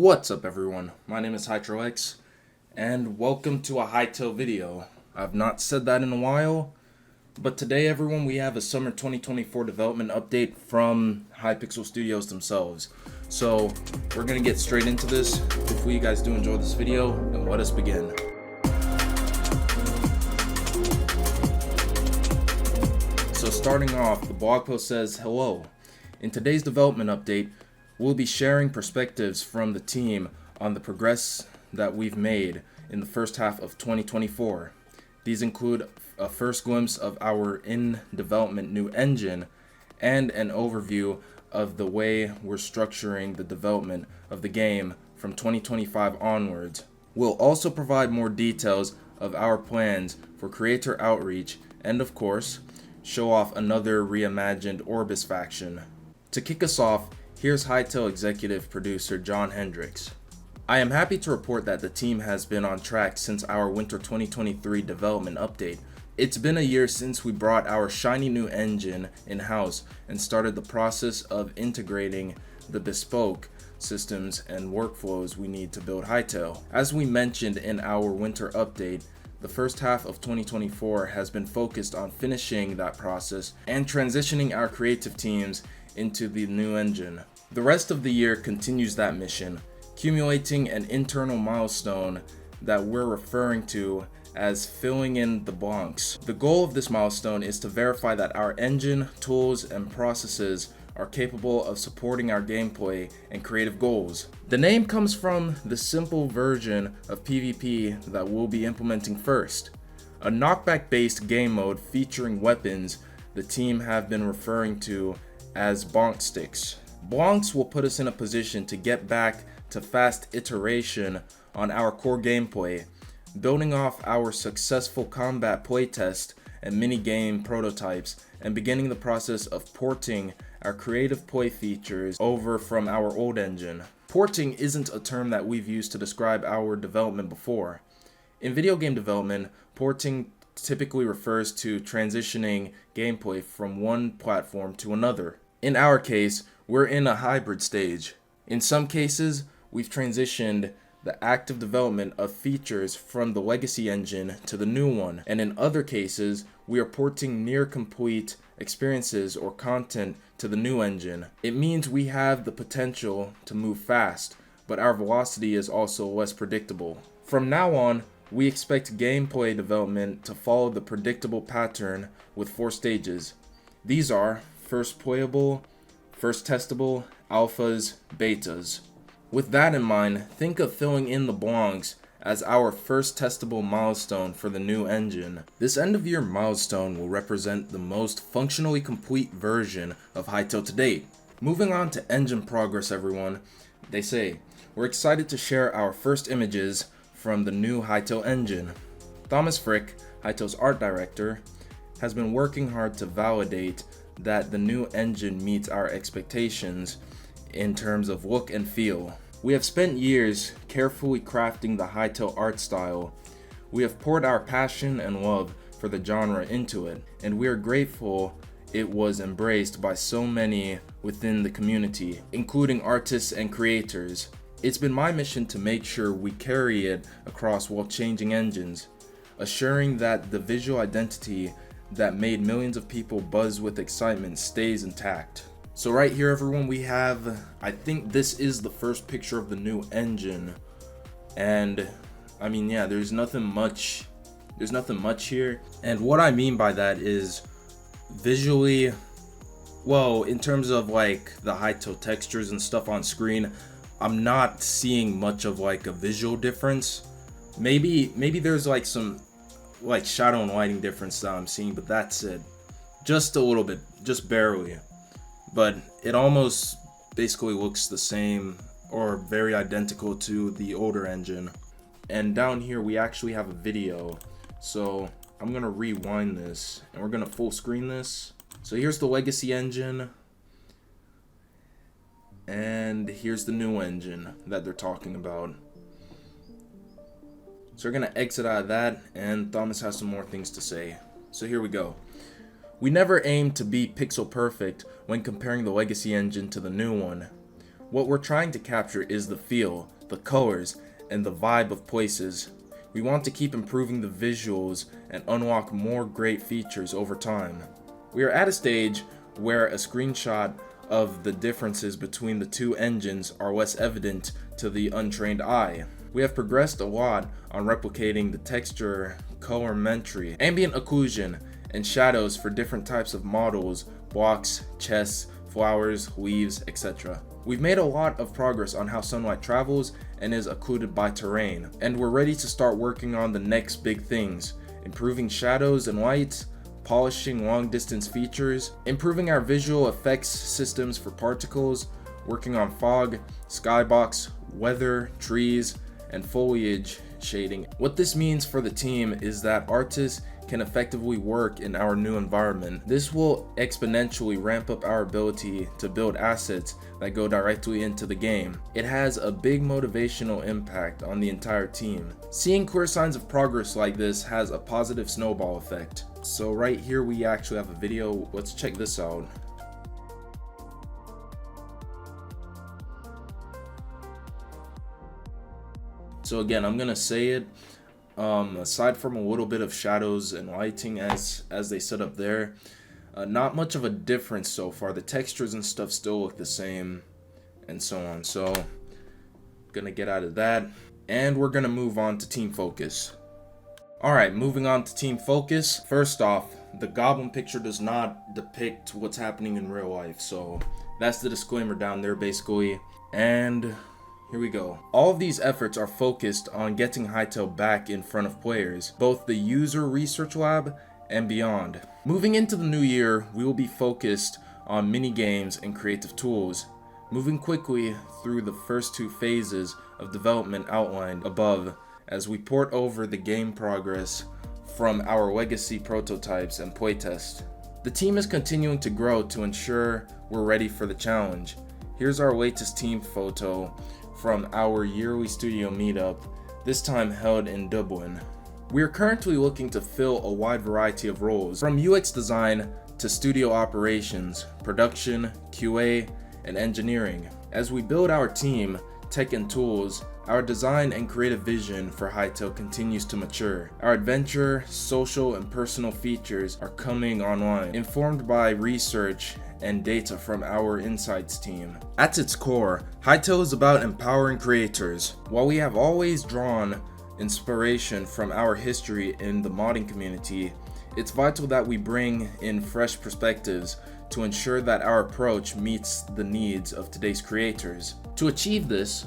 What's up everyone, my name is Hytro and welcome to a Hytale video. I've not said that in a while, but today everyone we have a summer 2024 development update from Hypixel Studios themselves. So we're gonna get straight into this. Hopefully you guys do enjoy this video and let us begin. So starting off, the blog post says, hello. In today's development update, we'll be sharing perspectives from the team on the progress that we've made in the first half of 2024. These include a first glimpse of our in-development new engine and an overview of the way we're structuring the development of the game from 2025 onwards. We'll also provide more details of our plans for creator outreach and, of course, show off another reimagined Orbis faction. To kick us off, here's Hytale executive producer John Hendricks. I am happy to report that the team has been on track since our winter 2023 development update. It's been a year since we brought our shiny new engine in-house and started the process of integrating the bespoke systems and workflows we need to build Hytale. As we mentioned in our winter update, the first half of 2024 has been focused on finishing that process and transitioning our creative teams into the new engine. The rest of the year continues that mission, accumulating an internal milestone that we're referring to as filling in the blanks. The goal of this milestone is to verify that our engine, tools, and processes are capable of supporting our gameplay and creative goals. The name comes from the simple version of PvP that we'll be implementing first, a knockback-based game mode featuring weapons the team have been referring to as bonk sticks. Bonks will put us in a position to get back to fast iteration on our core gameplay, building off our successful combat playtest and minigame prototypes, and beginning the process of porting our creative play features over from our old engine. Porting isn't a term that we've used to describe our development before. In video game development, porting typically refers to transitioning gameplay from one platform to another. In our case, we're in a hybrid stage. In some cases, we've transitioned the active development of features from the legacy engine to the new one, and in other cases, we are porting near complete experiences or content to the new engine. It means we have the potential to move fast, but our velocity is also less predictable. From now on, we expect gameplay development to follow the predictable pattern with 4 stages. These are first playable, first testable, alphas, betas. With that in mind, think of filling in the blanks as our first testable milestone for the new engine. This end of year milestone will represent the most functionally complete version of Hytale to date. Moving on to engine progress everyone, they say, we're excited to share our first images from the new Hytale engine. Thomas Frick, Hytale's art director, has been working hard to validate that the new engine meets our expectations in terms of look and feel. We have spent years carefully crafting the Hytale art style. We have poured our passion and love for the genre into it, and we are grateful it was embraced by so many within the community, including artists and creators. It's been my mission to make sure we carry it across while changing engines, assuring that the visual identity that made millions of people buzz with excitement stays intact. So right here everyone, we have, I think this is the first picture of the new engine, and I mean, yeah, there's nothing much here. And what I mean by that is visually, well, in terms of like the Hytale textures and stuff on screen, I'm not seeing much of like a visual difference. Maybe there's like some like shadow and lighting difference that I'm seeing, but that's it. Just a little bit, just barely. But it almost basically looks the same or very identical to the older engine. And down here we actually have a video. So I'm gonna rewind this and we're gonna full screen this. So here's the legacy engine. And here's the new engine that they're talking about. So we're gonna exit out of that, and Thomas has some more things to say. So here we go. We never aimed to be pixel perfect when comparing the legacy engine to the new one. What we're trying to capture is the feel, the colors, and the vibe of places. We want to keep improving the visuals and unlock more great features over time. We are at a stage where a screenshot of the differences between the two engines are less evident to the untrained eye. We have progressed a lot on replicating the texture, colorimetry, ambient occlusion, and shadows for different types of models, blocks, chests, flowers, leaves, etc. We've made a lot of progress on how sunlight travels and is occluded by terrain, and we're ready to start working on the next big things, improving shadows and lights, polishing long distance features, improving our visual effects systems for particles, working on fog, skybox, weather, trees, and foliage shading. What this means for the team is that artists can effectively work in our new environment. This will exponentially ramp up our ability to build assets that go directly into the game. It has a big motivational impact on the entire team. Seeing clear signs of progress like this has a positive snowball effect. So right here we actually have a video. Let's check this out. So again, I'm gonna say it, aside from a little bit of shadows and lighting as they set up there, not much of a difference so far. The textures and stuff still look the same and so on. So gonna get out of that, and we're gonna move on to team focus. Alright, moving on to team focus. First off, the goblin picture does not depict what's happening in real life, so that's the disclaimer down there basically. And here we go. All of these efforts are focused on getting Hytale back in front of players, both the user research lab and beyond. Moving into the new year, we will be focused on mini games and creative tools, moving quickly through the first two phases of development outlined above as we port over the game progress from our legacy prototypes and playtest. The team is continuing to grow to ensure we're ready for the challenge. Here's our latest team photo from our yearly studio meetup, this time held in Dublin. We are currently looking to fill a wide variety of roles, from UX design to studio operations, production, QA, and engineering. As we build our team, tech and tools, our design and creative vision for Hytale continues to mature. Our adventure, social, and personal features are coming online, informed by research and data from our insights team. At its core, Hytale is about empowering creators. While we have always drawn inspiration from our history in the modding community, it's vital that we bring in fresh perspectives to ensure that our approach meets the needs of today's creators. To achieve this,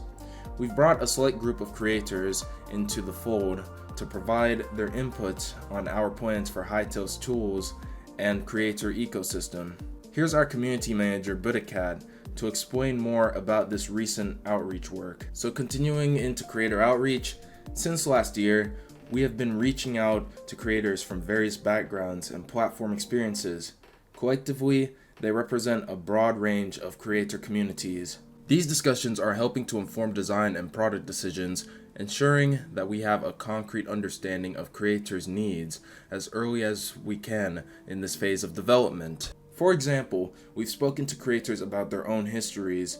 we've brought a select group of creators into the fold to provide their input on our plans for Hytale's tools and creator ecosystem. Here's our community manager, Budacat, to explain more about this recent outreach work. So continuing into creator outreach, since last year, we have been reaching out to creators from various backgrounds and platform experiences. Collectively, they represent a broad range of creator communities. These discussions are helping to inform design and product decisions, ensuring that we have a concrete understanding of creators' needs as early as we can in this phase of development. For example, we've spoken to creators about their own histories,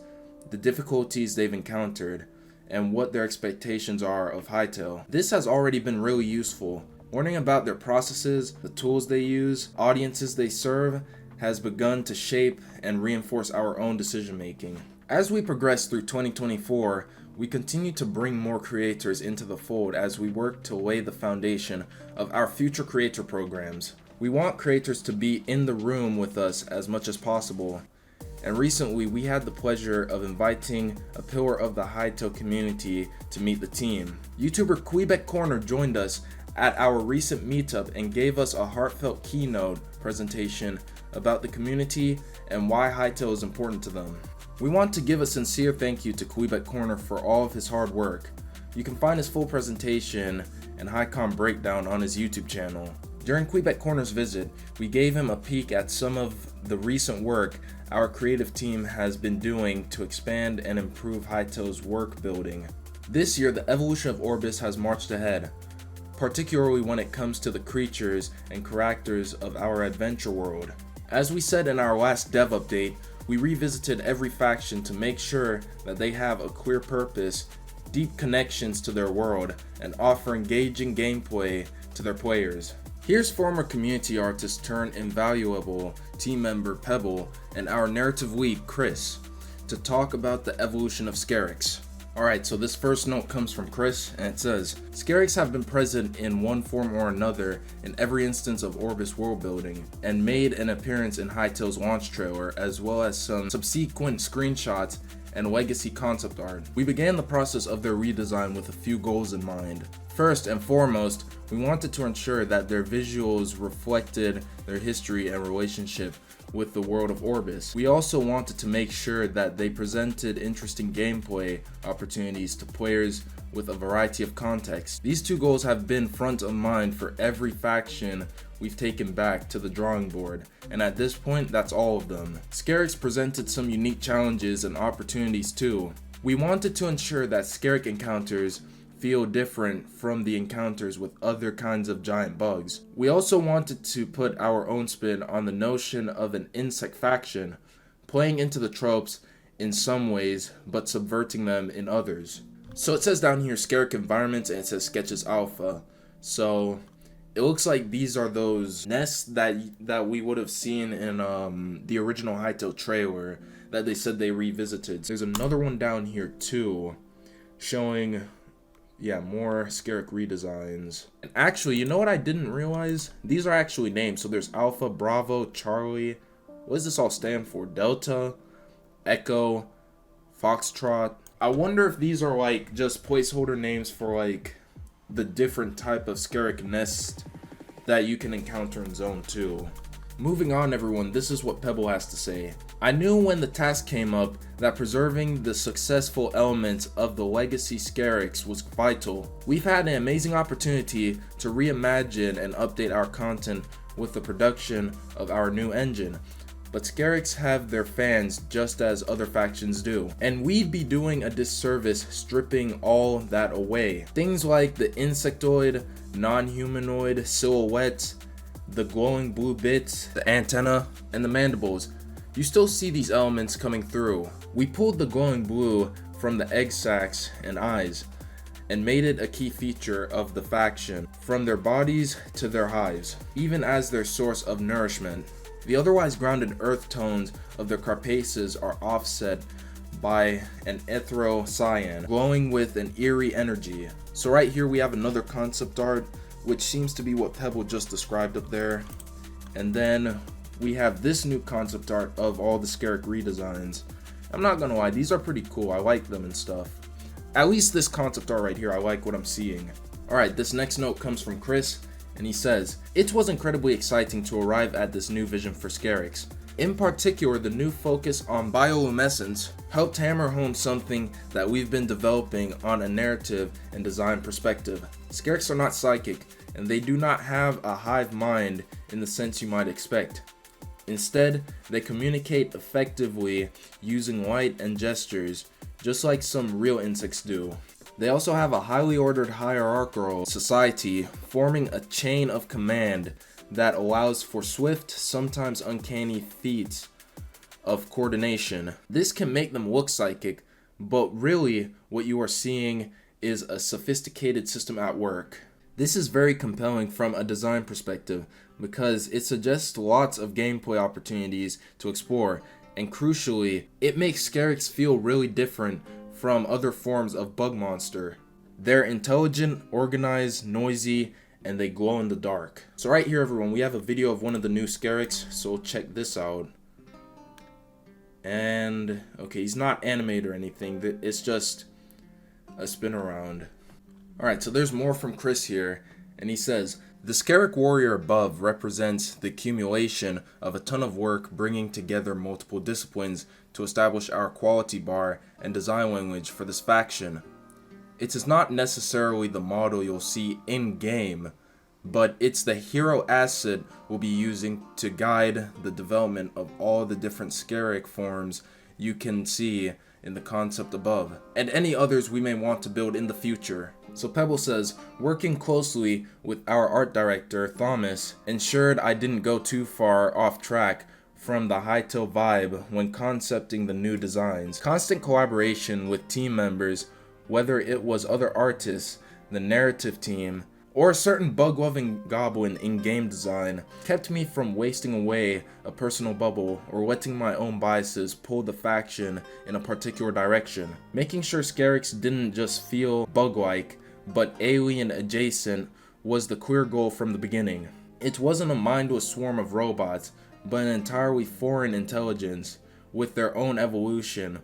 the difficulties they've encountered, and what their expectations are of Hytale. This has already been really useful. Learning about their processes, the tools they use, audiences they serve, has begun to shape and reinforce our own decision making. As we progress through 2024, we continue to bring more creators into the fold as we work to lay the foundation of our future creator programs. We want creators to be in the room with us as much as possible. And recently, we had the pleasure of inviting a pillar of the Hytale community to meet the team. YouTuber Quebec Corner joined us at our recent meetup and gave us a heartfelt keynote presentation about the community and why Hytale is important to them. We want to give a sincere thank you to Quebec Corner for all of his hard work. You can find his full presentation and Hycom breakdown on his YouTube channel. During Quebec Corner's visit, we gave him a peek at some of the recent work our creative team has been doing to expand and improve Hytale's work building. This year, the evolution of Orbis has marched ahead, particularly when it comes to the creatures and characters of our adventure world. As we said in our last dev update, We revisited every faction to make sure that they have a clear purpose, deep connections to their world, and offer engaging gameplay to their players. Here's former community artist turned invaluable team member Pebble and our narrative lead Chris to talk about the evolution of Scaraks. Alright, so this first note comes from Chris, and it says, Scaraks have been present in one form or another in every instance of Orbis world building, and made an appearance in Hytale's launch trailer, as well as some subsequent screenshots and legacy concept art. We began the process of their redesign with a few goals in mind. First and foremost, we wanted to ensure that their visuals reflected their history and relationship with the world of Orbis. We also wanted to make sure that they presented interesting gameplay opportunities to players with a variety of contexts. These two goals have been front of mind for every faction we've taken back to the drawing board, and at this point, that's all of them. Scaraks presented some unique challenges and opportunities too. We wanted to ensure that Scarak encounters feel different from the encounters with other kinds of giant bugs. We also wanted to put our own spin on the notion of an insect faction, playing into the tropes in some ways, but subverting them in others. So it says down here Scarak environments, and it says sketches alpha. So it looks like these are those nests that we would have seen in the original Hytale trailer that they said they revisited. There's another one down here too, showing more Scarak redesigns. And actually, you know what I didn't realize? These are actually names. So there's Alpha, Bravo, Charlie. What does this all stand for? Delta, Echo, Foxtrot. I wonder if these are like just placeholder names for like the different type of Scarak nest that you can encounter in Zone 2. Moving on, everyone, this is what Pebble has to say. I knew when the task came up that preserving the successful elements of the legacy Scaraks was vital. We've had an amazing opportunity to reimagine and update our content with the production of our new engine. But Scaraks have their fans just as other factions do, and we'd be doing a disservice stripping all that away. Things like the insectoid, non-humanoid silhouettes, the glowing blue bits, the antenna, and the mandibles. You still see these elements coming through. We pulled the glowing blue from the egg sacs and eyes and made it a key feature of the faction, from their bodies to their hives, even as their source of nourishment. The otherwise grounded earth tones of their carapaces are offset by an ethrocyan, glowing with an eerie energy. So right here we have another concept art, which seems to be what Pebble just described up there. And then we have this new concept art of all the Scarak redesigns. I'm not gonna lie, these are pretty cool. I like them and stuff. At least this concept art right here, I like what I'm seeing. Alright, this next note comes from Chris, and he says, it was incredibly exciting to arrive at this new vision for Scaraks. In particular, the new focus on bioluminescence helped hammer home something that we've been developing on a narrative and design perspective. Scaraks are not psychic, and they do not have a hive mind in the sense you might expect. Instead, they communicate effectively using light and gestures, just like some real insects do. They also have a highly ordered hierarchical society, forming a chain of command that allows for swift, sometimes uncanny feats of coordination. This can make them look psychic, but really what you are seeing is a sophisticated system at work. This is very compelling from a design perspective because it suggests lots of gameplay opportunities to explore, and crucially, it makes Scaraks feel really different from other forms of bug monster. They're intelligent, organized, noisy, and they glow in the dark. So right here, everyone, we have a video of one of the new Scaraks, so check this out. And okay, he's not animated or anything, it's just a spin around. Alright, so there's more from Chris here, and he says, the Scarak warrior above represents the accumulation of a ton of work bringing together multiple disciplines to establish our quality bar and design language for this faction. It is not necessarily the model you'll see in-game, but it's the hero asset we'll be using to guide the development of all the different Scarak forms you can see in the concept above, and any others we may want to build in the future. So Pebble says, working closely with our art director, Thomas, ensured I didn't go too far off track from the Hytale vibe when concepting the new designs. Constant collaboration with team members, whether it was other artists, the narrative team, or a certain bug-loving goblin in game design, kept me from wasting away a personal bubble or letting my own biases pull the faction in a particular direction. Making sure Scaraks didn't just feel bug-like, but alien adjacent was the clear goal from the beginning. It wasn't a mindless swarm of robots, but an entirely foreign intelligence with their own evolution,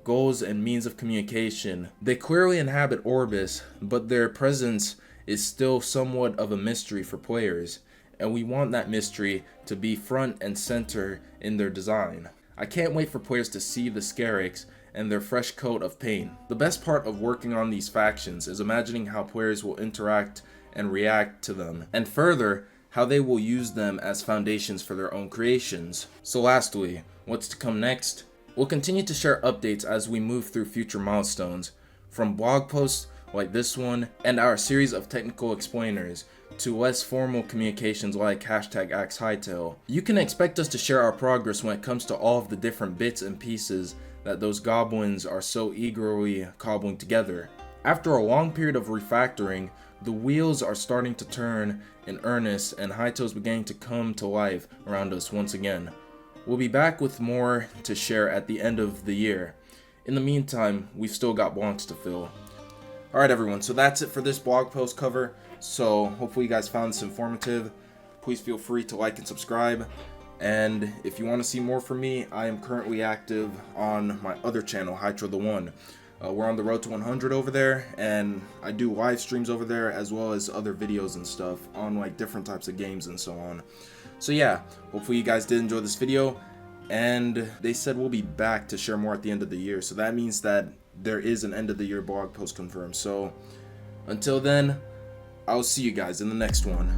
goals, and means of communication. They clearly inhabit Orbis, but their presence is still somewhat of a mystery for players, and we want that mystery to be front and center in their design. I can't wait for players to see the Scaraks and their fresh coat of paint. The best part of working on these factions is imagining how players will interact and react to them, and further, how they will use them as foundations for their own creations. So lastly, what's to come next? We'll continue to share updates as we move through future milestones, from blog posts like this one and our series of technical explainers to less formal communications like #AskHytale. You can expect us to share our progress when it comes to all of the different bits and pieces that those goblins are so eagerly cobbling together. After a long period of refactoring, the wheels are starting to turn in earnest and Hytale's beginning to come to life around us once again. We'll be back with more to share at the end of the year. In the meantime, we've still got blocks to fill. Alright everyone, so that's it for this blog post cover. So hopefully you guys found this informative. Please feel free to like and subscribe. And if you want to see more from me, I am currently active on my other channel, Hytro the One. We're on the road to 100 over there, and I do live streams over there as well as other videos and stuff on like different types of games and so on. So yeah, hopefully you guys did enjoy this video, and they said we'll be back to share more at the end of the year, so that means that there is an end of the year blog post confirmed. So until then, I'll see you guys in the next one.